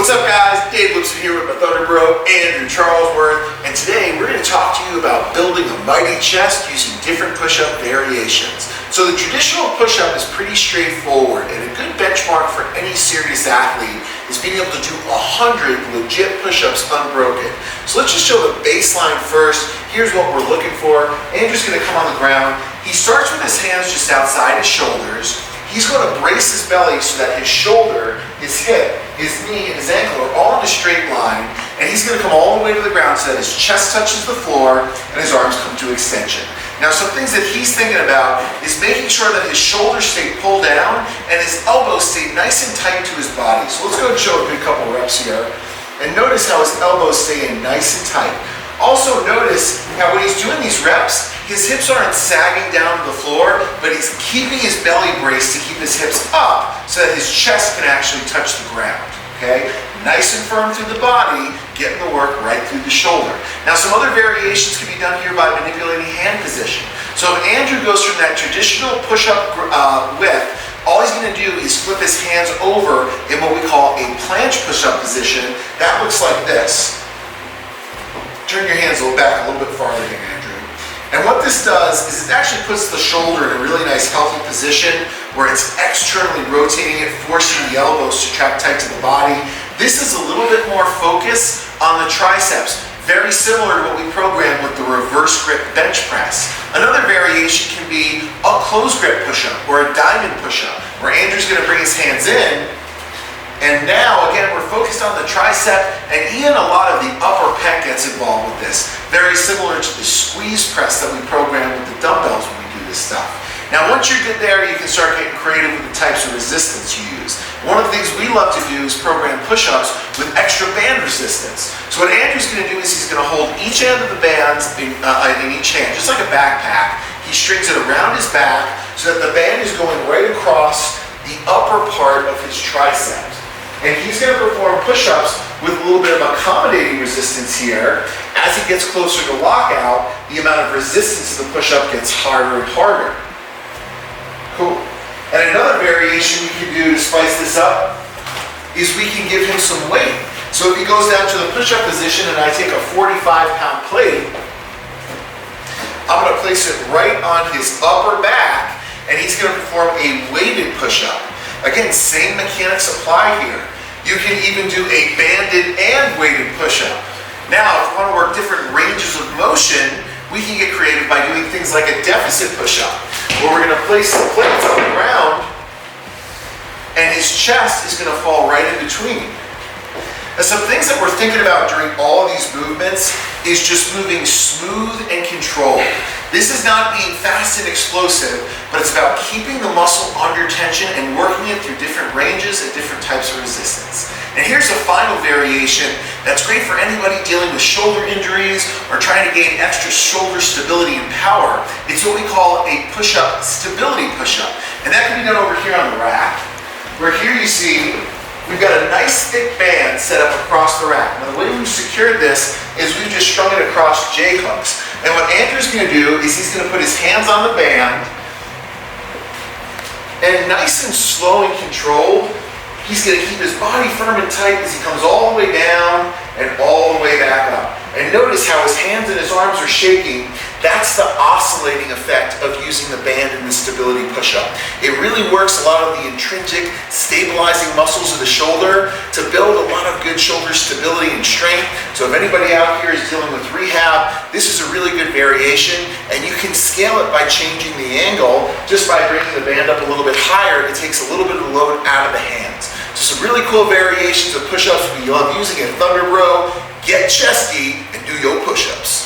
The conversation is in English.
What's up guys, Dave Lipson here with my Thunder Bro, Andrew Charlesworth, and today we're going to talk to you about building a mighty chest using different push-up variations. So the traditional push-up is pretty straightforward, and a good benchmark for any serious athlete is being able to do 100 legit push-ups unbroken. So let's just show the baseline first. Here's what we're looking for. Andrew's going to come on the ground. He starts with his hands just outside his shoulders. He's going to brace his belly so that his shoulder, his hip, his knee, and his ankle are all in a straight line, and he's going to come all the way to the ground so that his chest touches the floor and his arms come to extension. Now some things that he's thinking about is making sure that his shoulders stay pulled down and his elbows stay nice and tight to his body. So let's go and show a good couple reps here. And notice how his elbows stay in nice and tight. Also notice how when he's doing these reps, his hips aren't sagging down to the floor, but he's keeping his belly braced to keep his hips up so that his chest can actually touch the ground, okay? Nice and firm through the body, getting the work right through the shoulder. Now some other variations can be done here by manipulating hand position. So if Andrew goes from that traditional push-up width, all he's going to do is flip his hands over in what we call a planche push-up position. That looks like this. Turn your hands back a little bit farther here, Andrew. And what this does is it actually puts the shoulder in a really nice healthy position where it's externally rotating it, forcing the elbows to trap tight to the body. This is a little bit more focus on the triceps, very similar to what we programmed with the reverse grip bench press. Another variation can be a closed grip push-up or a diamond push-up where Andrew's going to bring his hands in. And now, again, we're focused on the tricep, and even a lot of the upper pec gets involved with this. Very similar to the squeeze press that we program with the dumbbells when we do this stuff. Now, once you're good there, you can start getting creative with the types of resistance you use. One of the things we love to do is program push-ups with extra band resistance. So what Andrew's going to do is he's going to hold each end of the bands in each hand, just like a backpack. He strings it around his back so that the band is going right across the upper part of his triceps. And he's going to perform push-ups with a little bit of accommodating resistance here. As he gets closer to lockout, the amount of resistance to the push-up gets harder and harder. Cool. And another variation we can do to spice this up is we can give him some weight. So if he goes down to the push-up position and I take a 45-pound plate, I'm going to place it right on his upper back, and he's going to perform a weighted push-up. Again, same mechanics apply here. You can even do a banded and weighted push-up. Now, if you want to work different ranges of motion, we can get creative by doing things like a deficit push-up, where we're going to place the plates on the ground, and his chest is going to fall right in between. Now, some things that we're thinking about during all of these movements is just moving smooth and controlled. This is not being fast and explosive, but it's about keeping the muscle under tension and working it through different ranges and different types of resistance. And here's a final variation that's great for anybody dealing with shoulder injuries or trying to gain extra shoulder stability and power. It's what we call a push-up stability push-up. And that can be done over here on the rack, where here you see we've got a nice thick band set up across the rack. Now the way we've secured this is we've just strung it across J-hooks. And what Andrew's going to do is he's going to put his hands on the band, and nice and slow and controlled, he's going to keep his body firm and tight as he comes all the way down and all the way back up. And notice how his hands and his arms are shaking. That's the oscillating effect of using the band in the stability push-up. It really works a lot of the intrinsic stabilizing muscles of the shoulder to build a lot of good shoulder stability and strength. So if anybody out here is dealing with rehab, this is a really good variation, and you can scale it by changing the angle just by bringing the band up a little bit higher. It takes a little bit of the load out of the hands. So some really cool variations of push-ups we love using at Thunder Bro. Get chesty and do your push-ups.